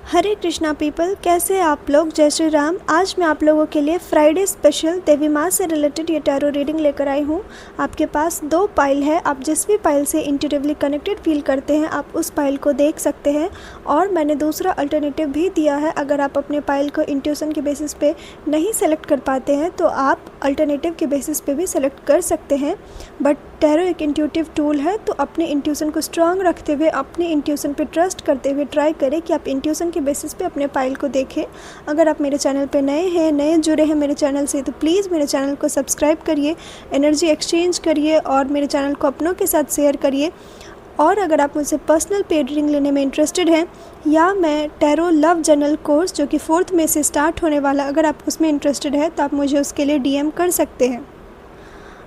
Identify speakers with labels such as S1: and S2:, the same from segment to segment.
S1: हरे Krishna people, कैसे हैं आप लोग। जय श्री राम। आज मैं आप लोगों के लिए फ्राइडे स्पेशल देवी माँ से रिलेटेड ये टैरो रीडिंग लेकर आई हूँ। आपके पास 2 पाइल है, आप जिस भी पाइल से इंट्यूटिवली कनेक्टेड फील करते हैं आप उस पाइल को देख सकते हैं। और मैंने दूसरा अल्टरनेटिव भी दिया है, अगर आप अपने पाइल को इंट्यूशन के बेसिस पे नहीं सेलेक्ट कर पाते हैं तो आप अल्टरनेटिव के बेसिस पे भी सेलेक्ट कर सकते हैं। बट टैरो एक इंट्यूटिव टूल है, तो अपने इंट्यूशन को स्ट्रांग रखते हुए, अपने इंट्यूशन पे ट्रस्ट करते हुए ट्राई करें कि आप इंट्यूशन के बेसिस पे अपने पाइल को देखें। अगर आप मेरे चैनल पे नए जुड़े हैं मेरे चैनल से, तो प्लीज़ मेरे चैनल को सब्सक्राइब करिए, एनर्जी एक्सचेंज करिए और मेरे चैनल को अपनों के साथ शेयर करिए। और अगर आप मुझसे पर्सनल पेड रीडिंग लेने में इंटरेस्टेड हैं या मैं टैरो लव जर्नल कोर्स जो कि 4 मई से स्टार्ट होने वाला, अगर आप उसमें इंटरेस्टेड है तो आप मुझे उसके लिए DM कर सकते हैं।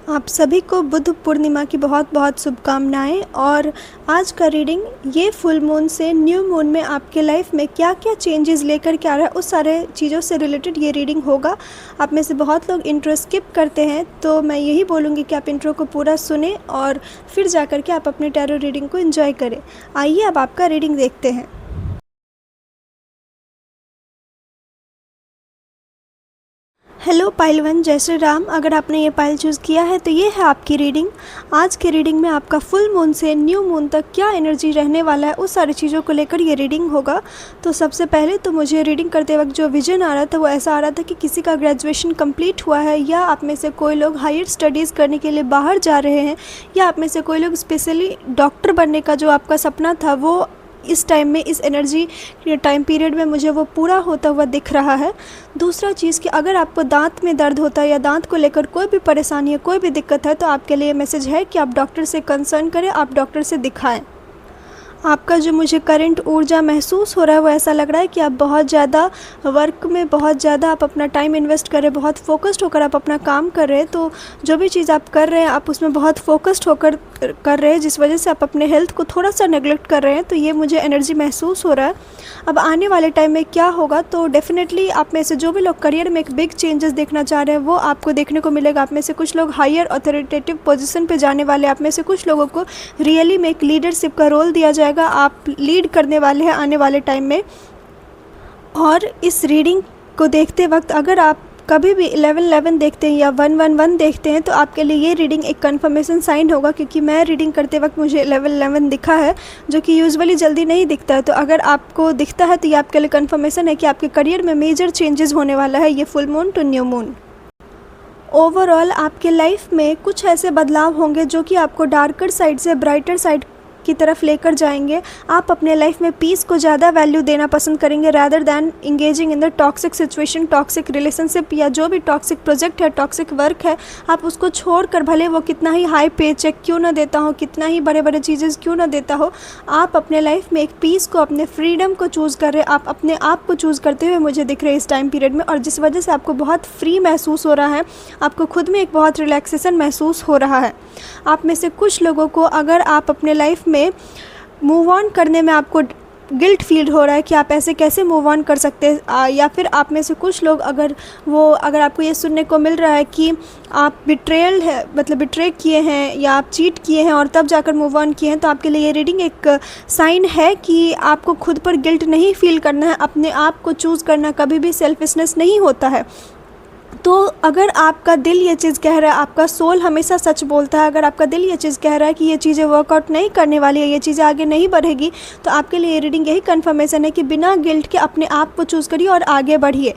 S1: आप सभी को बुद्ध पूर्णिमा की बहुत बहुत शुभकामनाएं। और आज का रीडिंग ये फुल मून से न्यू मून में आपके लाइफ में क्या क्या चेंजेस लेकर के आ रहा है, उस सारे चीज़ों से रिलेटेड ये रीडिंग होगा। आप में से बहुत लोग इंट्रो स्किप करते हैं, तो मैं यही बोलूँगी कि आप इंट्रो को पूरा सुने और फिर जा कर के आप अपने टैरो रीडिंग को एंजॉय करें। आइए अब आपका रीडिंग देखते हैं। हेलो पाइल 1, जय श्री राम। अगर आपने ये पाइल चूज़ किया है तो ये है आपकी रीडिंग। आज के रीडिंग में आपका फुल मून से न्यू मून तक क्या एनर्जी रहने वाला है, उस सारी चीज़ों को लेकर ये रीडिंग होगा। तो सबसे पहले तो मुझे रीडिंग करते वक्त जो विजन आ रहा था वो ऐसा आ रहा था कि किसी का ग्रेजुएशन कंप्लीट हुआ है, या आप में से कोई लोग हायर स्टडीज़ करने के लिए बाहर जा रहे हैं, या आप में से कोई लोग स्पेशली डॉक्टर बनने का जो आपका सपना था वो इस टाइम में, इस एनर्जी टाइम पीरियड में मुझे वो पूरा होता हुआ दिख रहा है। दूसरा चीज़ कि अगर आपको दांत में दर्द होता है या दांत को लेकर कोई भी परेशानी है, कोई भी दिक्कत है, तो आपके लिए मैसेज है कि आप डॉक्टर से कंसर्न करें, आप डॉक्टर से दिखाएं। आपका जो मुझे करंट ऊर्जा महसूस हो रहा है वो ऐसा लग रहा है कि आप बहुत ज़्यादा वर्क में, बहुत ज़्यादा आप अपना टाइम इन्वेस्ट कर रहे हैं, बहुत फोकस्ड होकर आप अपना काम कर रहे हैं। तो जो भी चीज़ आप कर रहे हैं आप उसमें बहुत फोकस्ड होकर कर रहे हैं, जिस वजह से आप अपने हेल्थ को थोड़ा सा नेग्लेक्ट कर रहे हैं। तो ये मुझे एनर्जी महसूस हो रहा है। अब आने वाले टाइम में क्या होगा, तो डेफिनेटली आप में से जो भी लोग करियर में एक बिग चेंजेस देखना चाह रहे हैं वो आपको देखने को मिलेगा। आप में से कुछ लोग हायर अथॉरिटेटिव पोजीशन पे जाने वाले, आप में से कुछ लोगों को रियली में एक लीडरशिप का रोल दिया जाएगा, आप लीड करने वाले हैं आने वाले टाइम में। और इस रीडिंग को देखते वक्त अगर आप कभी भी 11-11 देखते हैं या 1-1-1 देखते हैं तो आपके लिए ये रीडिंग एक कंफर्मेशन साइन होगा, क्योंकि मैं रीडिंग करते वक्त मुझे 11-11 दिखा है, जो कि यूजुअली जल्दी नहीं दिखता है। तो अगर आपको दिखता है तो ये आपके लिए कंफर्मेशन है कि आपके करियर में मेजर चेंजेस होने वाला है ये full moon to new moon. Overall आपके लाइफ में कुछ ऐसे बदलाव होंगे जो कि आपको डार्कर साइड से ब्राइटर साइड की तरफ लेकर जाएंगे। आप अपने लाइफ में पीस को ज़्यादा वैल्यू देना पसंद करेंगे rather than engaging in the toxic situation, toxic relationship या जो भी टॉक्सिक प्रोजेक्ट है, टॉक्सिक वर्क है, आप उसको छोड़कर, भले वो कितना ही हाई पे चेक क्यों ना देता हो, कितना ही बड़े बड़े चीज़ें क्यों ना देता हो, आप अपने लाइफ में एक पीस को, अपने फ्रीडम को चूज़ कर रहे हैं, आप अपने आप को चूज़ करते हुए मुझे दिख रहे हैं इस टाइम पीरियड में। और जिस वजह से आपको बहुत फ्री महसूस हो रहा है, आपको खुद में एक बहुत रिलैक्सेशन महसूस हो रहा है। आप में से कुछ लोगों को अगर आप अपने लाइफ में मूव ऑन करने में आपको गिल्ट फील हो रहा है कि आप ऐसे कैसे मूव ऑन कर सकते हैं, या फिर आप में से कुछ लोग अगर आपको ये सुनने को मिल रहा है कि आप बिट्रेयल है, मतलब बिट्रे किए हैं या आप चीट किए हैं और तब जाकर मूव ऑन किए हैं, तो आपके लिए ये रीडिंग एक साइन है कि आपको खुद पर गिल्ट नहीं फील करना है। अपने आप को चूज़ करना कभी भी सेल्फिशनेस नहीं होता है। तो अगर आपका दिल ये चीज़ कह रहा है, आपका सोल हमेशा सच बोलता है, अगर आपका दिल ये चीज़ कह रहा है कि ये चीज़ें वर्कआउट नहीं करने वाली है, ये चीज़ें आगे नहीं बढ़ेगी, तो आपके लिए ये रीडिंग यही कंफर्मेशन है कि बिना गिल्ट के अपने आप को चूज़ करिए और आगे बढ़िए।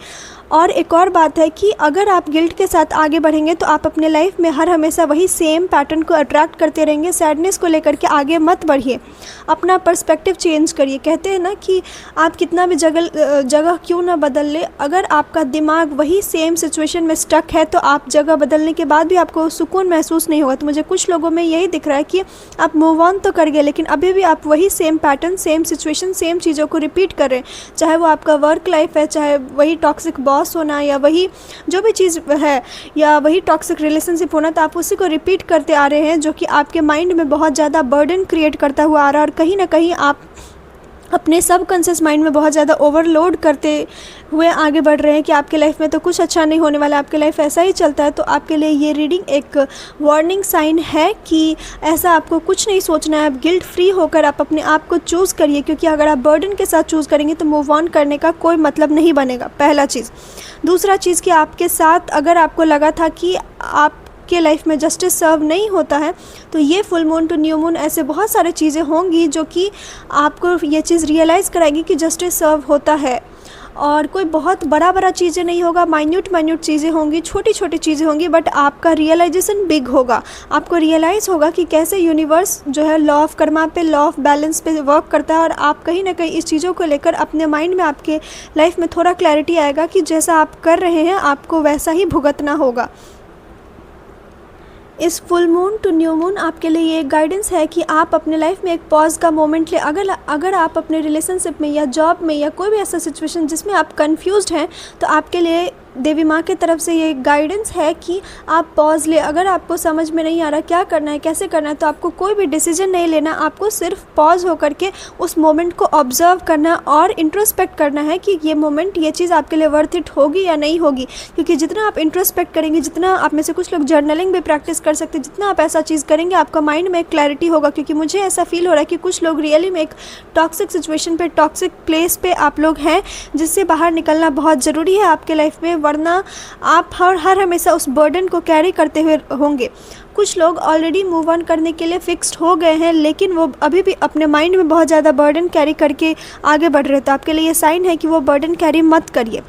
S1: और एक और बात है कि अगर आप गिल्ट के साथ आगे बढ़ेंगे तो आप अपने लाइफ में हर हमेशा वही सेम पैटर्न को अट्रैक्ट करते रहेंगे। सैडनेस को लेकर के आगे मत बढ़िए, अपना पर्सपेक्टिव चेंज करिए। कहते हैं ना कि आप कितना भी जगह क्यों ना बदल ले, अगर आपका दिमाग वही सेम सिचुएशन में स्टक है तो आप जगह बदलने के बाद भी आपको सुकून महसूस नहीं होगा। तो मुझे कुछ लोगों में यही दिख रहा है कि आप मूव ऑन तो कर गए, लेकिन अभी भी आप वही same pattern, same situation, same चीज़ों को रिपीट कर रहे हैं। चाहे वो आपका वर्क लाइफ है, चाहे वही टॉक्सिक बॉस होना, या वही जो भी चीज़ है, या वही टॉक्सिक रिलेशनशिप होना, तो आप उसी को रिपीट करते आ रहे हैं, जो कि आपके माइंड में बहुत ज़्यादा बर्डन क्रिएट करता हुआ आ रहा है। और कहीं ना कहीं आप अपने सबकॉन्शियस माइंड में बहुत ज़्यादा ओवरलोड करते हुए आगे बढ़ रहे हैं कि आपके लाइफ में तो कुछ अच्छा नहीं होने वाला, आपके लाइफ ऐसा ही चलता है, तो आपके लिए ये रीडिंग एक वार्निंग साइन है कि ऐसा आपको कुछ नहीं सोचना है। आप गिल्ट फ्री होकर आप अपने आप को चूज़ करिए, क्योंकि अगर आप बर्डन के साथ चूज़ करेंगे तो मूव ऑन करने का कोई मतलब नहीं बनेगा, पहला चीज़। दूसरा चीज़ कि आपके साथ अगर आपको लगा था कि आप के लाइफ में जस्टिस सर्व नहीं होता है, तो ये full moon to new moon ऐसे बहुत सारे चीज़ें होंगी जो कि आपको ये चीज़ रियलाइज़ कराएगी कि जस्टिस सर्व होता है। और कोई बहुत बड़ा चीज़ें नहीं होगा, माइन्यूट चीज़ें होंगी, छोटी छोटी चीज़ें होंगी, बट आपका रियलाइजेशन बिग होगा। आपको रियलाइज़ होगा कि कैसे यूनिवर्स जो है लॉ ऑफ कर्मा पे, लॉ ऑफ बैलेंस पे वर्क करता है, और आप कहीं ना कहीं इस चीज़ों को लेकर अपने माइंड में आपके लाइफ में थोड़ा क्लैरिटी आएगा कि जैसा आप कर रहे हैं आपको वैसा ही भुगतना होगा। इस full moon to new moon आपके लिए ये एक गाइडेंस है कि आप अपने लाइफ में एक पॉज का मोमेंट ले। अगर आप अपने रिलेशनशिप में या जॉब में या कोई भी ऐसा सिचुएशन जिसमें आप कंफ्यूज्ड हैं, तो आपके लिए देवी माँ की तरफ से ये गाइडेंस है कि आप पॉज ले। अगर आपको समझ में नहीं आ रहा क्या करना है, कैसे करना है, तो आपको कोई भी डिसीजन नहीं लेना, आपको सिर्फ पॉज होकर के उस मोमेंट को ऑब्जर्व करना और इंट्रोस्पेक्ट करना है कि ये मोमेंट, ये चीज़ आपके लिए वर्थ इट होगी या नहीं होगी। क्योंकि जितना आप इंट्रोस्पेक्ट करेंगे, जितना आप में से कुछ लोग जर्नलिंग भी प्रैक्टिस कर सकते हैं, जितना आप ऐसा चीज़ करेंगे आपका माइंड में एक क्लैरिटी होगा। क्योंकि मुझे ऐसा फील हो रहा है कि कुछ लोग रियली में एक टॉक्सिक सिचुएशन पे, टॉक्सिक प्लेस पे आप लोग हैं, जिससे बाहर निकलना बहुत ज़रूरी है आपके लाइफ में, वरना आप हर हमेशा उस बर्डन को कैरी करते हुए होंगे। कुछ लोग ऑलरेडी मूव ऑन करने के लिए फिक्स्ड हो गए हैं, लेकिन वो अभी भी अपने माइंड में बहुत ज़्यादा बर्डन कैरी करके आगे बढ़ रहे हैं, तो आपके लिए ये साइन है कि वो बर्डन कैरी मत करिए।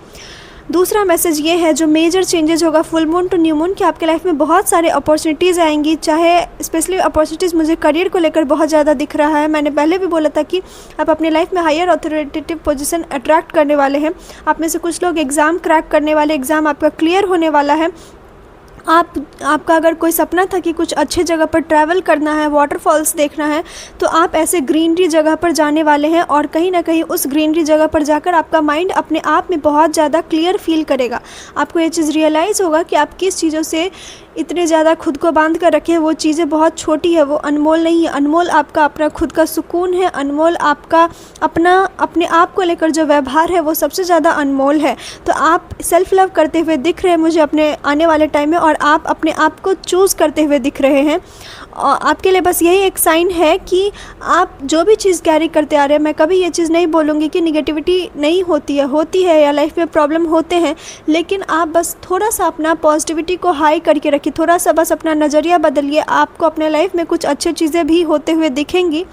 S1: दूसरा मैसेज ये है, जो मेजर चेंजेस होगा full moon to new moon, कि आपके लाइफ में बहुत सारे अपॉर्चुनिटीज़ आएंगी। चाहे स्पेशली अपॉर्चुनिटीज़ मुझे करियर को लेकर बहुत ज़्यादा दिख रहा है। मैंने पहले भी बोला था कि आप अपने लाइफ में हायर अथॉरिटेटिव पोजीशन अट्रैक्ट करने वाले हैं। आप में से कुछ लोग एग्ज़ाम क्रैक करने वाले, एग्ज़ाम आपका क्लियर होने वाला है। आपका अगर कोई सपना था कि कुछ अच्छे जगह पर ट्रैवल करना है, वाटरफॉल्स देखना है, तो आप ऐसे ग्रीनरी जगह पर जाने वाले हैं, और कहीं ना कहीं उस ग्रीनरी जगह पर जाकर आपका माइंड अपने आप में बहुत ज़्यादा क्लियर फील करेगा। आपको ये चीज़ रियलाइज़ होगा कि आप किस चीज़ों से इतने ज़्यादा खुद को बांध कर रखे हैं। वो चीज़ें बहुत छोटी है, वो अनमोल नहीं है। अनमोल आपका अपना खुद का सुकून है, अनमोल आपका अपने आप को लेकर जो व्यवहार है वो सबसे ज़्यादा अनमोल है। तो आप सेल्फ लव करते हुए दिख रहे हैं मुझे अपने आने वाले टाइम में, और आप अपने आप को चूज़ करते हुए दिख रहे हैं। और आपके लिए बस यही एक साइन है कि आप जो भी चीज़ कैरी करते आ रहे हैं, मैं कभी ये चीज़ नहीं बोलूँगी कि निगेटिविटी नहीं होती है या लाइफ में प्रॉब्लम होते हैं, लेकिन आप बस थोड़ा सा अपना पॉजिटिविटी को हाई करके रखिए, थोड़ा सा बस अपना नज़रिया बदलिए। आपको अपने लाइफ में कुछ अच्छी चीज़ें भी होते हुए दिखेंगी,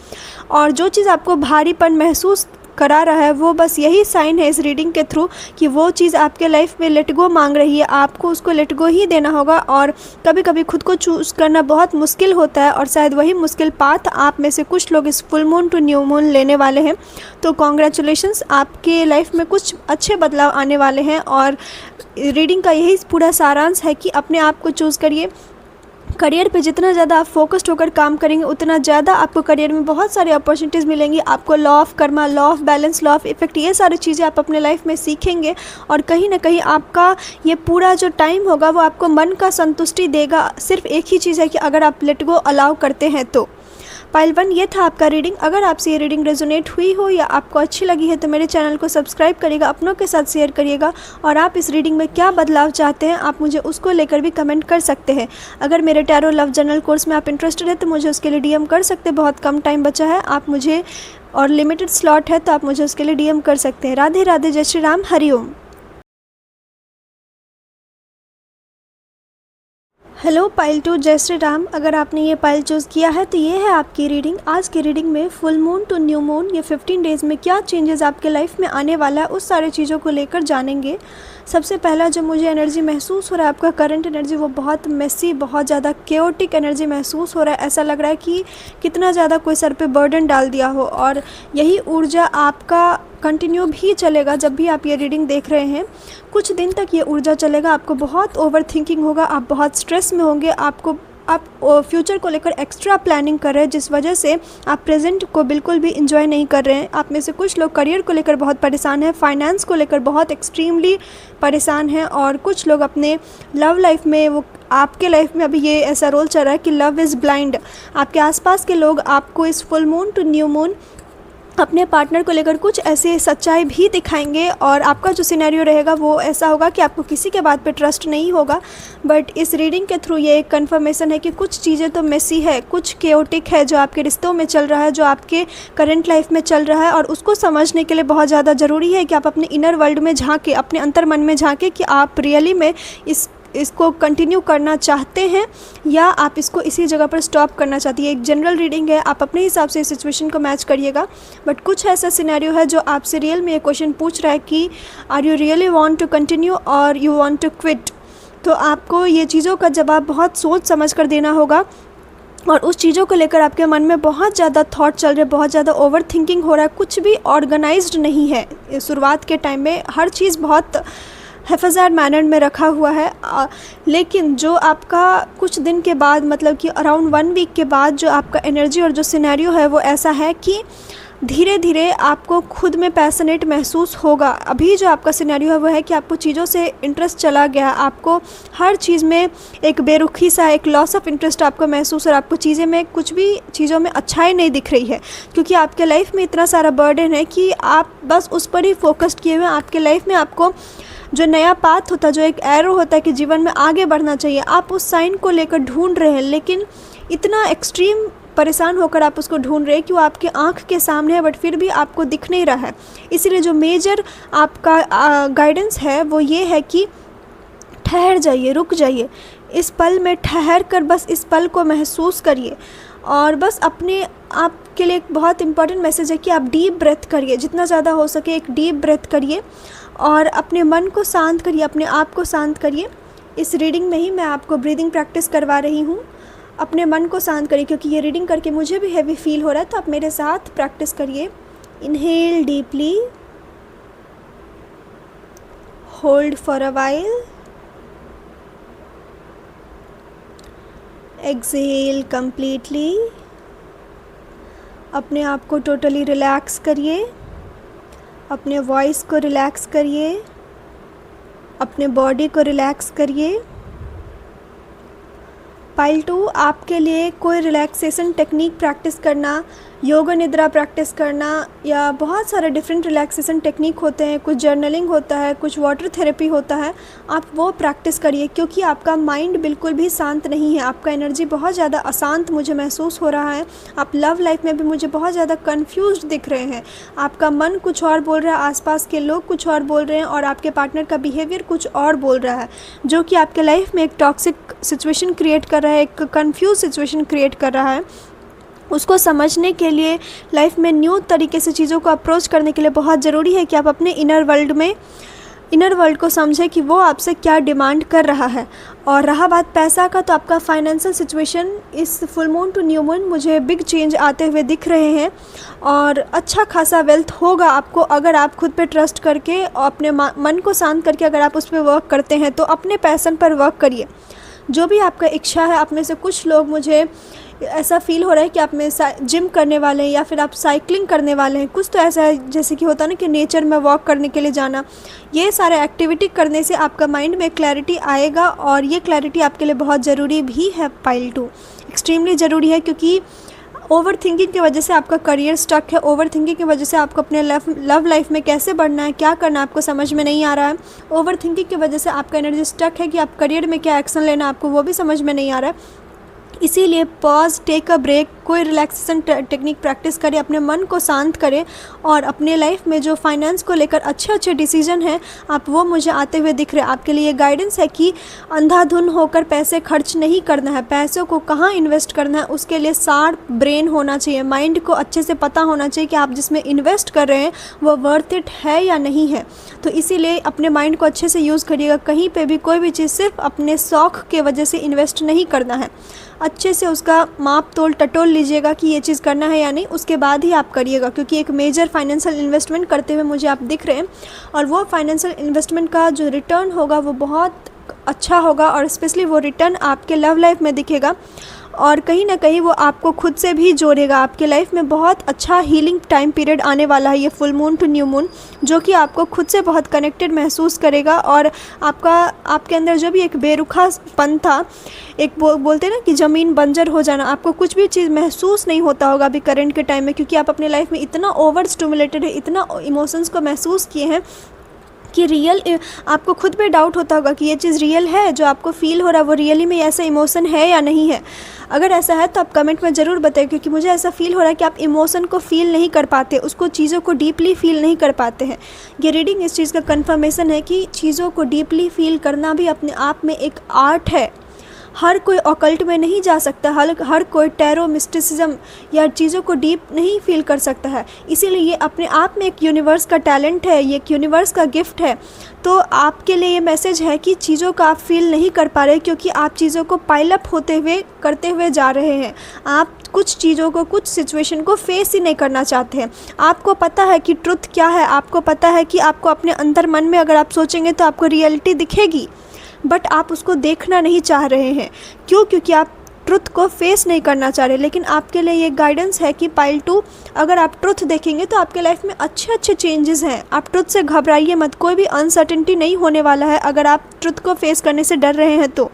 S1: और जो चीज़ आपको भारीपन महसूस करा रहा है, वो बस यही साइन है इस रीडिंग के थ्रू कि वो चीज़ आपके लाइफ में लेट गो मांग रही है। आपको उसको लेट गो ही देना होगा, और कभी कभी खुद को चूज़ करना बहुत मुश्किल होता है, और शायद वही मुश्किल पाथ आप में से कुछ लोग इस full moon to new moon लेने वाले हैं। तो कॉन्ग्रेचुलेशंस, आपके लाइफ में कुछ अच्छे बदलाव आने वाले हैं। और रीडिंग का यही पूरा सारांश है कि अपने आप को चूज़ करिए। करियर पे जितना ज़्यादा आप फोकस्ड होकर काम करेंगे, उतना ज़्यादा आपको करियर में बहुत सारी अपॉर्चुनिटीज़ मिलेंगी। आपको law of Karma, law of balance, law of effect, ये सारी चीज़ें आप अपने लाइफ में सीखेंगे, और कहीं ना कहीं आपका ये पूरा जो टाइम होगा वो आपको मन का संतुष्टि देगा। सिर्फ एक ही चीज़ है कि अगर आप लेट गो अलाउ करते हैं तो। पाइल 1, ये था आपका रीडिंग। अगर आपसे ये रीडिंग रेजोनेट हुई हो या आपको अच्छी लगी है तो मेरे चैनल को सब्सक्राइब करिएगा, अपनों के साथ शेयर करिएगा, और आप इस रीडिंग में क्या बदलाव चाहते हैं आप मुझे उसको लेकर भी कमेंट कर सकते हैं। अगर मेरे टैरो लव जर्नल कोर्स में आप इंटरेस्टेड है तो मुझे उसके लिए डीएम कर सकते हैं। बहुत कम टाइम बचा है, आप मुझे, और लिमिटेड स्लॉट है, तो आप मुझे उसके लिए डीएम कर सकते हैं। राधे राधे, जय श्री राम, हरिओम। हेलो पाइल 2, जय श्री राम। अगर आपने ये पाइल चूज़ किया है तो ये है आपकी रीडिंग। आज की रीडिंग में full moon to new moon, ये 15 डेज़ में क्या चेंजेस आपके लाइफ में आने वाला है, उस सारे चीज़ों को लेकर जानेंगे। सबसे पहला जो मुझे एनर्जी महसूस हो रहा है, आपका करंट एनर्जी, वो बहुत मेसी, बहुत ज़्यादा केओटिक एनर्जी महसूस हो रहा है। ऐसा लग रहा है कि कितना ज़्यादा कोई सर पे बर्डन डाल दिया हो, और यही ऊर्जा आपका कंटिन्यू भी चलेगा जब भी आप ये रीडिंग देख रहे हैं। कुछ दिन तक ये ऊर्जा चलेगा। आपको बहुत ओवर थिंकिंग होगा, आप बहुत स्ट्रेस में होंगे, आप फ्यूचर को लेकर एक्स्ट्रा प्लानिंग कर रहे हैं, जिस वजह से आप प्रेजेंट को बिल्कुल भी इंजॉय नहीं कर रहे हैं। आप में से कुछ लोग करियर को लेकर बहुत परेशान हैं, फाइनेंस को लेकर बहुत एक्सट्रीमली परेशान हैं, और कुछ लोग अपने लव लाइफ में, वो आपके लाइफ में अभी ये ऐसा रोल चल रहा है कि लव इज़ ब्लाइंड। आपके आसपास के लोग आपको इस full moon to new moon अपने पार्टनर को लेकर कुछ ऐसे सच्चाई भी दिखाएंगे और आपका जो सिनेरियो रहेगा वो ऐसा होगा कि आपको किसी के बात पे ट्रस्ट नहीं होगा। बट इस रीडिंग के थ्रू ये एक कन्फर्मेशन है कि कुछ चीज़ें तो मेसी है, कुछ केओटिक है जो आपके रिश्तों में चल रहा है, जो आपके करंट लाइफ में चल रहा है, और उसको समझने के लिए बहुत ज़्यादा ज़रूरी है कि आप अपने इनर वर्ल्ड में झाँके, अपने अंतर मन में झाँके कि आप रियली में इसको कंटिन्यू करना चाहते हैं या आप इसको इसी जगह पर स्टॉप करना चाहती है। एक जनरल रीडिंग है, आप अपने हिसाब से इस सिचुएशन को मैच करिएगा। बट कुछ ऐसा सिनेरियो है जो आपसे रियल में ये क्वेश्चन पूछ रहा है कि are you really want to continue और यू वांट टू क्विट। तो आपको ये चीज़ों का जवाब बहुत सोच समझ कर देना होगा और उस चीज़ों को लेकर आपके मन में बहुत ज़्यादा थॉट चल रहे, बहुत ज़्यादा ओवर थिंकिंग हो रहा है, कुछ भी ऑर्गेनाइज्ड नहीं है। शुरुआत के टाइम में हर चीज़ बहुत हेफाज़त मैनर में रखा हुआ है, लेकिन जो आपका कुछ दिन के बाद, मतलब कि अराउंड 1 वीक के बाद जो आपका एनर्जी और जो सिनेरियो है वो ऐसा है कि धीरे धीरे आपको खुद में पैशनेट महसूस होगा। अभी जो आपका सिनेरियो है वो है कि आपको चीज़ों से इंटरेस्ट चला गया, आपको हर चीज़ में एक बेरुखी सा, एक लॉस ऑफ इंटरेस्ट आपको महसूस, और आपको चीज़ें में, कुछ भी चीज़ों में अच्छाई नहीं दिख रही है, क्योंकि आपके लाइफ में इतना सारा बर्डन है कि आप बस उस पर ही फोकस्ड किए हुए हैं। आपके लाइफ में आपको जो नया पाथ होता है, जो एक एरो होता है कि जीवन में आगे बढ़ना चाहिए, आप उस साइन को लेकर ढूंढ रहे हैं, लेकिन इतना एक्सट्रीम परेशान होकर आप उसको ढूंढ रहे हैं कि वो आपके आंख के सामने है बट फिर भी आपको दिख नहीं रहा है। इसीलिए जो मेजर आपका गाइडेंस है वो ये है कि ठहर जाइए, रुक जाइए, इस पल में ठहर कर बस इस पल को महसूस करिए। और बस अपने आप के लिए एक बहुत इंपॉर्टेंट मैसेज है कि आप डीप ब्रेथ करिए, जितना ज़्यादा हो सके एक डीप ब्रेथ करिए और अपने मन को शांत करिए, अपने आप को शांत करिए। इस रीडिंग में ही मैं आपको ब्रीदिंग प्रैक्टिस करवा रही हूँ। अपने मन को शांत करिए, क्योंकि ये रीडिंग करके मुझे भी हैवी फील हो रहा है, तो आप मेरे साथ प्रैक्टिस करिए। Inhale deeply, hold for a while, exhale completely. अपने आप को टोटली रिलैक्स करिए, अपने वॉइस को रिलैक्स करिए, अपने बॉडी को रिलैक्स करिए। पाइल 2, आपके लिए कोई रिलैक्सेशन टेक्निक प्रैक्टिस करना, योगा निद्रा प्रैक्टिस करना या बहुत सारे डिफरेंट रिलैक्सेशन टेक्निक होते हैं, कुछ जर्नलिंग होता है, कुछ वाटर थेरेपी होता है, आप वो प्रैक्टिस करिए, क्योंकि आपका माइंड बिल्कुल भी शांत नहीं है। आपका एनर्जी बहुत ज़्यादा अशांत मुझे महसूस हो रहा है। आप लव लाइफ में भी मुझे बहुत ज़्यादा कन्फ्यूज्ड दिख रहे हैं। आपका मन कुछ और बोल रहा है, आसपास के लोग कुछ और बोल रहे हैं और आपके पार्टनर का बिहेवियर कुछ और बोल रहा है, जो कि आपके लाइफ में एक टॉक्सिक सिचुएशन क्रिएट कर रहा है, एक कन्फ्यूज सिचुएशन क्रिएट कर रहा है। उसको समझने के लिए, लाइफ में न्यू तरीके से चीज़ों को अप्रोच करने के लिए बहुत ज़रूरी है कि आप अपने इनर वर्ल्ड को समझें कि वो आपसे क्या डिमांड कर रहा है। और रहा बात पैसा का, तो आपका फाइनेंशियल सिचुएशन इस full moon to new moon मुझे बिग चेंज आते हुए दिख रहे हैं और अच्छा खासा वेल्थ होगा आपको, अगर आप खुद पे ट्रस्ट करके और अपने मन को शांत करके अगर आप उस पर वर्क करते हैं। तो अपने पैशन पर वर्क करिए, जो भी आपका इच्छा है। आप में से कुछ लोग, मुझे ऐसा फील हो रहा है कि आप में जिम करने वाले हैं या फिर आप साइकिलिंग करने वाले हैं। कुछ तो ऐसा है जैसे कि होता है ना कि नेचर में वॉक करने के लिए जाना। ये सारे एक्टिविटी करने से आपका माइंड में क्लैरिटी आएगा और ये क्लैरिटी आपके लिए बहुत ज़रूरी भी है। पाइल 2 एक्सट्रीमली ज़रूरी है, क्योंकि ओवर थिंकिंग की वजह से आपका करियर स्टक है। ओवर थिंकिंग की वजह से आपको अपने लव लाइफ में कैसे बढ़ना है, क्या करना है, आपको समझ में नहीं आ रहा है। ओवर थिंकिंग की वजह से आपका एनर्जी स्टक है कि आप करियर में क्या एक्शन लेना, आपको वो भी समझ में नहीं आ रहा है। इसीलिए पॉज, टेक अ ब्रेक, कोई रिलैक्सेशन टेक्निक प्रैक्टिस करें, अपने मन को शांत करें और अपने लाइफ में जो फाइनेंस को लेकर अच्छे अच्छे डिसीजन हैं आप वो मुझे आते हुए दिख रहे हैं। आपके लिए गाइडेंस है कि अंधाधुन होकर पैसे खर्च नहीं करना है, पैसों को कहाँ इन्वेस्ट करना है उसके लिए शार्प ब्रेन होना चाहिए। माइंड को अच्छे से पता होना चाहिए कि आप जिसमें इन्वेस्ट कर रहे हैं वो वर्थ इट है या नहीं है। तो इसीलिए अपने माइंड को अच्छे से यूज़ करिएगा। कहीं पर भी कोई भी चीज़ सिर्फ अपने शौक़ के वजह से इन्वेस्ट नहीं करना है। अच्छे से उसका माप तोल टटोल लीजिएगा कि ये चीज़ करना है या नहीं, उसके बाद ही आप करिएगा। क्योंकि एक मेजर फाइनेंशियल इन्वेस्टमेंट करते हुए मुझे आप दिख रहे हैं और वो फाइनेंशियल इन्वेस्टमेंट का जो रिटर्न होगा वो बहुत अच्छा होगा और स्पेशली वो रिटर्न आपके लव लाइफ में दिखेगा। और कहीं ना कहीं वो आपको खुद से भी जोड़ेगा। आपके लाइफ में बहुत अच्छा हीलिंग टाइम पीरियड आने वाला है ये full moon to new moon, जो कि आपको खुद से बहुत कनेक्टेड महसूस करेगा। और आपके अंदर जो भी एक बेरुखापन था, एक बोलते हैं ना कि ज़मीन बंजर हो जाना, आपको कुछ भी चीज़ महसूस नहीं होता होगा अभी करंट के टाइम में, क्योंकि आप अपने लाइफ में इतना ओवर स्टिमुलेटेड है, इतना इमोशंस को महसूस किए हैं कि रियल आपको खुद पे डाउट होता होगा कि ये चीज़ रियल है, जो आपको फील हो रहा है वो रियली में ऐसा इमोशन है या नहीं है। अगर ऐसा है तो आप कमेंट में ज़रूर बताएं, क्योंकि मुझे ऐसा फील हो रहा है कि आप इमोशन को फील नहीं कर पाते, उसको चीज़ों को डीपली फील नहीं कर पाते हैं। ये रीडिंग इस चीज़ का कन्फर्मेशन है कि चीज़ों को डीपली फील करना भी अपने आप में एक आर्ट है। हर कोई ऑकल्ट में नहीं जा सकता, हर कोई टैरो मिस्टिसिज्म या चीज़ों को डीप नहीं फील कर सकता है। इसीलिए ये अपने आप में एक यूनिवर्स का टैलेंट है, ये एक यूनिवर्स का गिफ्ट है। तो आपके लिए ये मैसेज है कि चीज़ों का आप फील नहीं कर पा रहे, क्योंकि आप चीज़ों को पाइल अप करते हुए जा रहे हैं। आप कुछ चीज़ों को, कुछ सिचुएशन को फेस ही नहीं करना चाहते हैं। आपको पता है कि ट्रुथ क्या है, आपको पता है कि आपको अपने अंदर मन में अगर आप सोचेंगे तो आपको रियलिटी दिखेगी, बट आप उसको देखना नहीं चाह रहे हैं। क्यों? क्योंकि आप ट्रुथ को फेस नहीं करना चाह रहे। लेकिन आपके लिए ये गाइडेंस है कि पाइल 2, अगर आप ट्रुथ देखेंगे तो आपके लाइफ में अच्छे अच्छे चेंजेस हैं। आप ट्रुथ से घबराइए मत, कोई भी अनसर्टेनिटी नहीं होने वाला है अगर आप ट्रुथ को फेस करने से डर रहे हैं तो।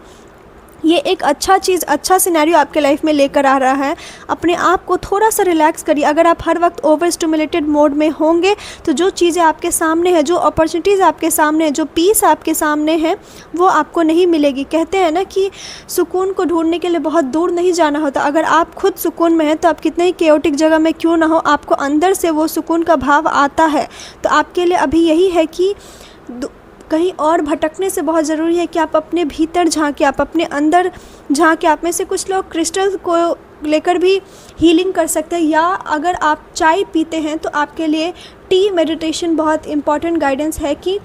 S1: ये एक अच्छा सिनेरियो आपके लाइफ में लेकर आ रहा है। अपने आप को थोड़ा सा रिलैक्स करिए। अगर आप हर वक्त ओवर स्टिमुलेटेड मोड में होंगे तो जो चीज़ें आपके सामने हैं, जो अपॉर्चुनिटीज़ आपके सामने हैं, जो पीस आपके सामने है, वो आपको नहीं मिलेगी। कहते हैं ना कि सुकून को ढूंढने के लिए बहुत दूर नहीं जाना होता। अगर आप खुद सुकून में हैं तो आप कितने ही केओटिक जगह में क्यों ना हो, आपको अंदर से वो सुकून का भाव आता है। तो आपके लिए अभी यही है कि कहीं और भटकने से बहुत ज़रूरी है कि आप अपने भीतर झांके, आप अपने अंदर झांके। आप में से कुछ लोग क्रिस्टल को लेकर भी हीलिंग कर सकते हैं, या अगर आप चाय पीते हैं तो आपके लिए टी मेडिटेशन बहुत इम्पॉर्टेंट गाइडेंस है कि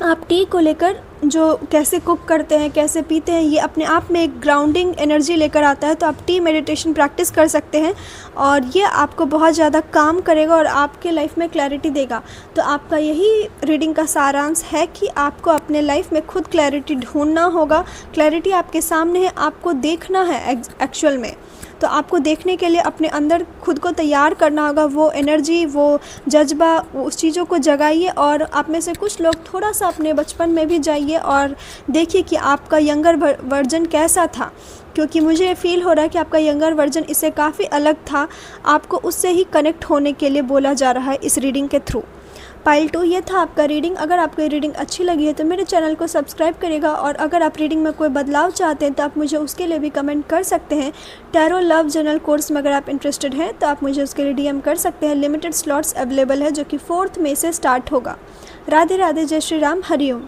S1: आप टी को लेकर जो कैसे कुक करते हैं, कैसे पीते हैं, ये अपने आप में एक ग्राउंडिंग एनर्जी लेकर आता है। तो आप टी मेडिटेशन प्रैक्टिस कर सकते हैं और ये आपको बहुत ज़्यादा काम करेगा और आपके लाइफ में क्लैरिटी देगा। तो आपका यही रीडिंग का सारांश है कि आपको अपने लाइफ में खुद क्लैरिटी ढूंढना होगा। क्लैरिटी आपके सामने है, आपको देखना है एक्चुअल में। तो आपको देखने के लिए अपने अंदर खुद को तैयार करना होगा। वो एनर्जी, वो जज्बा, उस चीज़ों को जगाइए। और आप में से कुछ लोग थोड़ा सा अपने बचपन में भी जाइए और देखिए कि आपका यंगर वर्जन कैसा था, क्योंकि मुझे फील हो रहा है कि आपका यंगर वर्जन इससे काफ़ी अलग था। आपको उससे ही कनेक्ट होने के लिए बोला जा रहा है इस रीडिंग के थ्रू। पाइल 2 ये था आपका रीडिंग। अगर आपको ये रीडिंग अच्छी लगी है तो मेरे चैनल को सब्सक्राइब करिएगा, और अगर आप रीडिंग में कोई बदलाव चाहते हैं तो आप मुझे उसके लिए भी कमेंट कर सकते हैं। टैरो लव जर्नल कोर्स में अगर आप इंटरेस्टेड हैं तो आप मुझे उसके लिए DM कर सकते हैं। लिमिटेड स्लॉट्स अवेलेबल है, जो कि 4 मई से स्टार्ट होगा। राधे राधे, जय श्री राम, हरिओम।